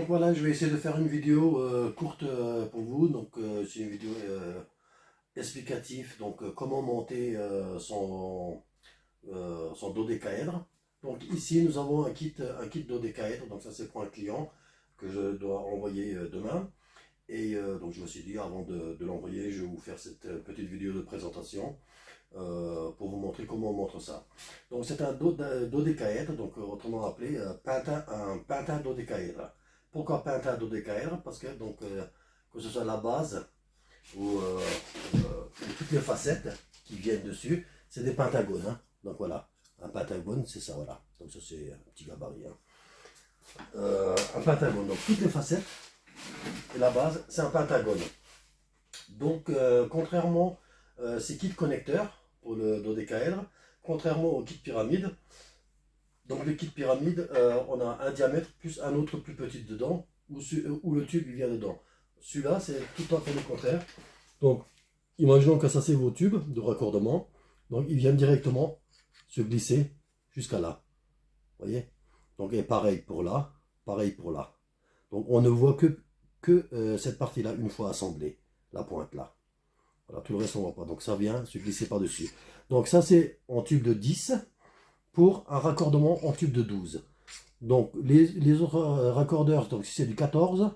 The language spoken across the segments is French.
Donc voilà, je vais essayer de faire une vidéo courte pour vous. Donc c'est une vidéo explicative. Donc comment monter son dodécaèdre. Donc ici nous avons un kit dodécaèdre. Donc ça c'est pour un client que je dois envoyer demain. Et donc je me suis dit avant de l'envoyer, je vais vous faire cette petite vidéo de présentation pour vous montrer comment on montre ça. Donc c'est un dodécaèdre, donc autrement appelé un pentadodécaèdre. Pourquoi pentadodécaèdre? Parce que donc que ce soit la base ou toutes les facettes qui viennent dessus, c'est des pentagones. Hein. Donc voilà, un pentagone c'est ça, voilà. Donc ça c'est un petit gabarit. Hein. Un pentagone, donc toutes les facettes et la base c'est un pentagone. Donc contrairement ces kits connecteurs pour le dodécaèdre, contrairement au kit pyramide, donc le kit pyramide, on a un diamètre plus un autre plus petit dedans, où le tube il vient dedans. Celui-là, c'est tout à fait le contraire. Donc, imaginons que ça c'est vos tubes de raccordement. Donc, ils viennent directement se glisser jusqu'à là. Vous voyez? Donc, et pareil pour là, pareil pour là. Donc, on ne voit que cette partie-là une fois assemblée, la pointe là. Voilà, tout le reste on ne voit pas. Donc, ça vient se glisser par-dessus. Donc, ça c'est en tube de 10 pour un raccordement en tube de 12. Donc les autres raccordeurs, donc si c'est du 14,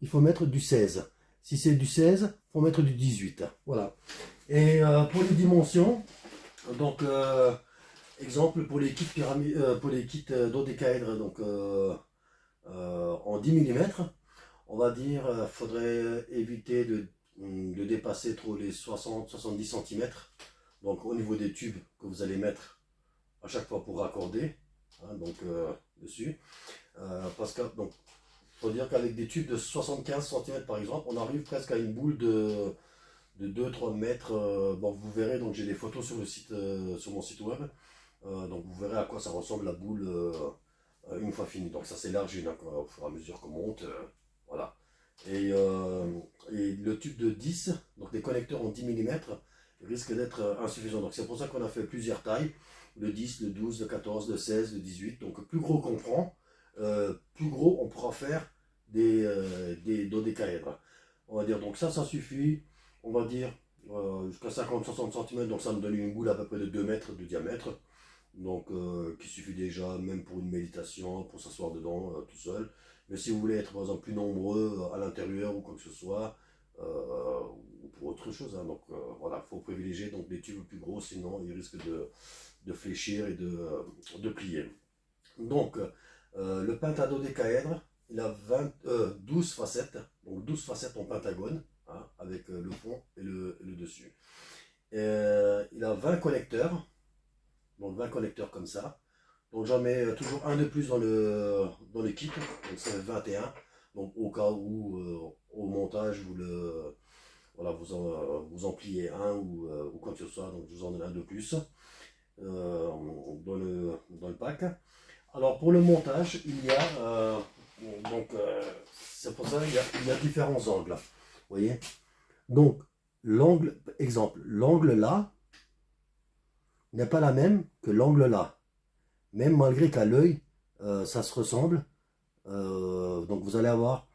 il faut mettre du 16. Si c'est du 16, il faut mettre du 18. Voilà. Et pour les dimensions, donc exemple pour les kits pour les kits dodécaèdres, donc en 10 mm, on va dire faudrait éviter de dépasser trop les 60-70 cm. Donc au niveau des tubes que vous allez mettre à chaque fois pour raccorder, hein, donc dessus, parce que donc faut dire qu'avec des tubes de 75 cm par exemple, on arrive presque à une boule de 2-3 mètres. Bon, vous verrez, donc j'ai des photos sur le site, sur mon site web, donc vous verrez à quoi ça ressemble la boule une fois finie. Donc ça s'élargit au fur et à mesure qu'on monte, voilà. Et le tube de 10, donc les connecteurs en 10 mm, risque d'être insuffisant. Donc c'est pour ça qu'on a fait plusieurs tailles, le 10, le 12, le 14, le 16, le 18. Donc plus gros qu'on prend, plus gros on pourra faire des dodécaèdres. On va dire, donc ça suffit, on va dire jusqu'à 50-60 cm, donc ça me donne une boule à peu près de 2 mètres de diamètre. Donc qui suffit déjà même pour une méditation, pour s'asseoir dedans tout seul. Mais si vous voulez être par exemple plus nombreux à l'intérieur ou quoi que ce soit, ou pour autre chose, hein, donc voilà, il faut privilégier donc des tubes plus gros, sinon ils risquent de fléchir et de plier. Donc le pentadodécaèdre, il a 12 facettes, donc 12 facettes en pentagone, hein, avec le fond et le dessus. Il a 20 connecteurs, donc 20 connecteurs comme ça. Donc j'en mets toujours un de plus dans le kit, donc c'est 21. Donc au cas où au montage voilà, vous en pliez un ou quoi que ce soit, donc je vous en donne un de plus dans le pack. Alors pour le montage, il y a c'est pour ça il y a différents angles. Vous voyez? Donc l'angle, exemple, l'angle là n'est pas la même que l'angle là. Même malgré qu'à l'œil, ça se ressemble. Donc vous allez avoir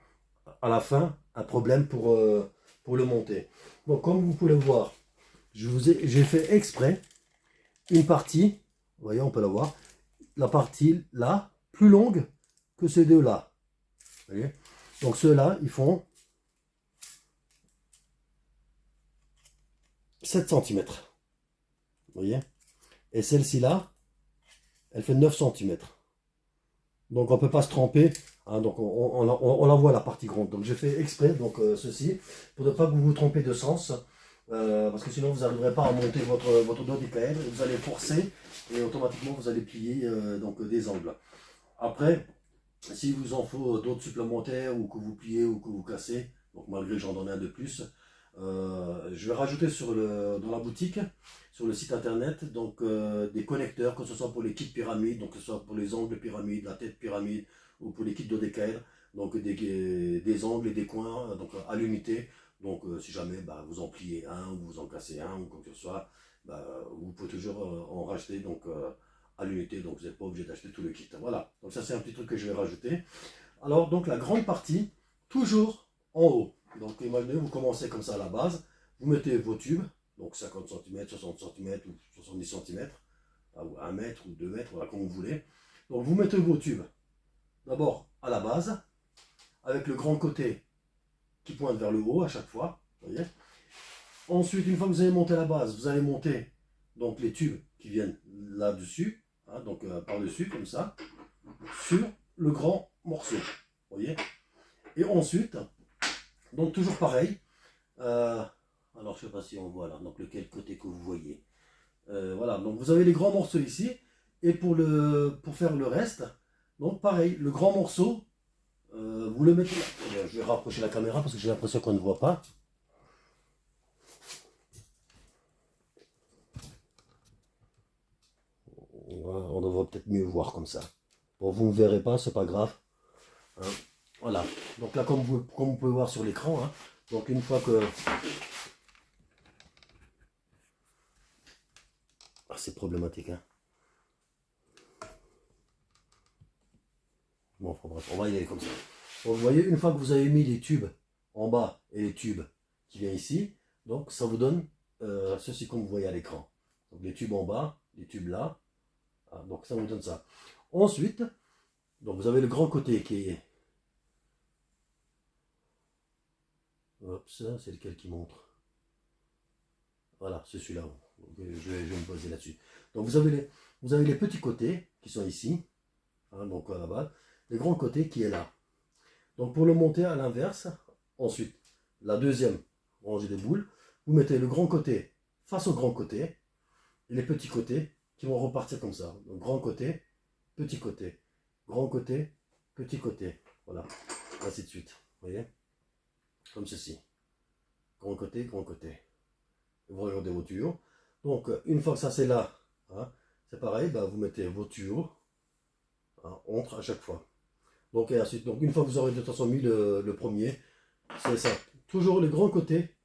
à la fin un problème pour le monter. Donc comme vous pouvez le voir, j'ai fait exprès une partie, vous voyez, on peut la voir, la partie là, plus longue que ces deux là. Vous voyez? Donc ceux-là, ils font 7 cm. Vous voyez? Et celle-ci là, elle fait 9 cm. Donc on ne peut pas se tromper, hein, donc on la voit la partie grande. Donc j'ai fait exprès donc, ceci, pour ne pas que vous vous trompez de sens, parce que sinon vous n'arriverez pas à monter votre dodécaèdre, vous allez forcer et automatiquement vous allez plier donc, des angles. Après, si vous en faut d'autres supplémentaires ou que vous pliez ou que vous cassez, donc malgré que j'en donne un de plus, je vais rajouter dans la boutique, sur le site internet, donc des connecteurs, que ce soit pour les kits pyramides, donc que ce soit pour les angles pyramide, la tête pyramide, ou pour les kits dodécaèdres, donc des angles et des coins donc à l'unité. Donc si jamais vous en pliez un ou vous en cassez un ou quoi que ce soit, vous pouvez toujours en racheter donc à l'unité, donc vous n'êtes pas obligé d'acheter tout le kit. Voilà, donc ça c'est un petit truc que je vais rajouter. Alors, donc la grande partie, toujours en haut. Donc, imaginez, vous commencez comme ça à la base, vous mettez vos tubes, donc 50 cm, 60 cm ou 70 cm, ou 1 mètre ou 2 mètres, voilà, comme vous voulez. Donc, vous mettez vos tubes d'abord à la base, avec le grand côté qui pointe vers le haut à chaque fois, vous voyez. Ensuite, une fois que vous avez monté la base, vous allez monter donc les tubes qui viennent là-dessus, hein, donc par-dessus, comme ça, sur le grand morceau, vous voyez. Et ensuite, donc toujours pareil, alors je ne sais pas si on voit là, donc lequel côté que vous voyez. Voilà, donc vous avez les grands morceaux ici, et pour faire le reste, donc pareil, le grand morceau, vous le mettez là. Je vais rapprocher la caméra parce que j'ai l'impression qu'on ne voit pas. On devrait peut-être mieux voir comme ça. Bon, vous ne verrez pas, c'est pas grave. Hein. Voilà. Donc là, comme vous pouvez voir sur l'écran, hein, donc une fois que... Ah, c'est problématique. Hein. Bon, enfin, bref, on va y aller comme ça. Donc, vous voyez, une fois que vous avez mis les tubes en bas et les tubes qui viennent ici, donc ça vous donne ceci comme vous voyez à l'écran. Donc les tubes en bas, les tubes là. Ah, donc ça vous donne ça. Ensuite, donc vous avez le grand côté qui est... Hop, ça, c'est lequel qui montre? Voilà, c'est celui-là. Je vais me poser là-dessus. Donc vous avez les petits côtés qui sont ici. Hein, donc à la base. Le grand côté qui est là. Donc pour le monter à l'inverse, ensuite, la deuxième rangée des boules, vous mettez le grand côté face au grand côté et les petits côtés qui vont repartir comme ça. Donc grand côté, petit côté, grand côté, petit côté. Voilà, ainsi de suite. Vous voyez? Comme ceci. Grand côté, grand côté. Vous regardez vos tuyaux. Donc une fois que ça c'est là, hein, c'est pareil, bah, vous mettez vos tuyaux entre à chaque fois. Donc et ensuite, donc une fois que vous aurez de toute façon mis le premier, c'est ça. Toujours le grand côté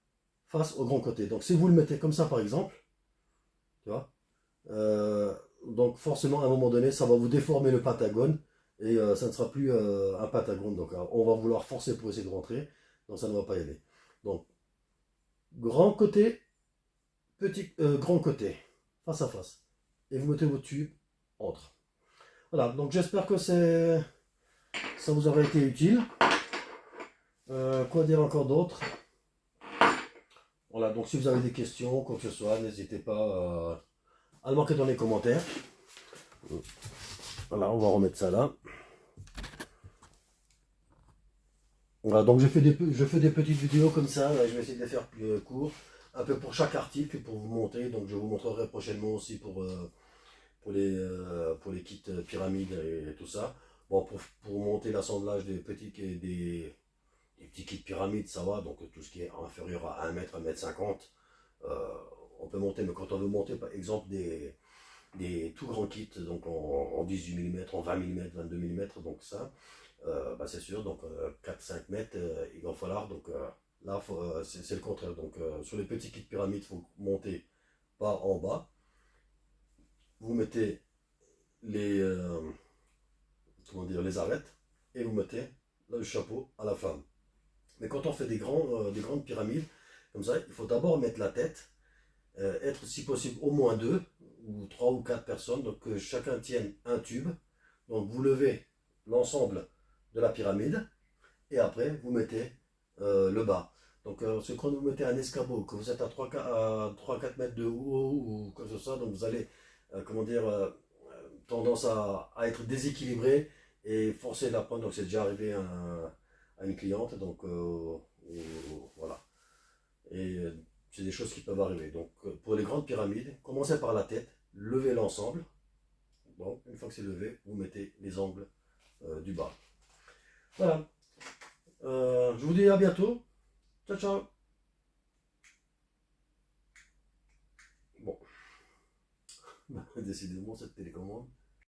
face au grand côté. Donc si vous le mettez comme ça par exemple, tu vois, donc forcément à un moment donné, ça va vous déformer le pentagone et ça ne sera plus un pentagone. Donc on va vouloir forcer pour essayer de rentrer, donc ça ne va pas y aller. Donc grand côté, petit grand côté, face à face. Et vous mettez votre tube entre. Voilà, donc j'espère que ça vous aura été utile. Quoi dire encore d'autre? Voilà, donc si vous avez des questions, quoi que ce soit, n'hésitez pas à le marquer dans les commentaires. Voilà, on va remettre ça là. Voilà, donc je fais des petites vidéos comme ça, là, je vais essayer de les faire plus court, un peu pour chaque article pour vous montrer. Donc je vous montrerai prochainement aussi pour les kits pyramides et tout ça. Bon, pour monter l'assemblage des petits kits pyramides, ça va, donc tout ce qui est inférieur à 1 mètre, 1 mètre 50, on peut monter, mais quand on veut monter par exemple des tout grands kits, donc en 18 mm, en 20 mm, 22 mm, donc ça, bah c'est sûr, donc 4-5 mètres, il va falloir, donc là c'est le contraire, donc sur les petits kits pyramides, il faut monter par en bas, vous mettez les, comment dire, les arêtes, et vous mettez là, le chapeau à la fin. Mais quand on fait des grandes pyramides, comme ça, il faut d'abord mettre la tête, être si possible au moins 2, ou 3 ou 4 personnes, donc que chacun tienne un tube. Donc vous levez l'ensemble de la pyramide, et après vous mettez le bas. Donc quand vous mettez un escabeau, que vous êtes à 3-4 mètres de haut, ou comme ça, donc vous allez, comment dire, tendance à être déséquilibré et forcer la prendre. Donc c'est déjà arrivé à une cliente, donc voilà. Et c'est des choses qui peuvent arriver. Donc pour les grandes pyramides, commencez par la tête, levez l'ensemble. Bon, une fois que c'est levé, vous mettez les angles du bas. Voilà. Je vous dis à bientôt. Ciao, ciao. Bon. Décidément, cette télécommande.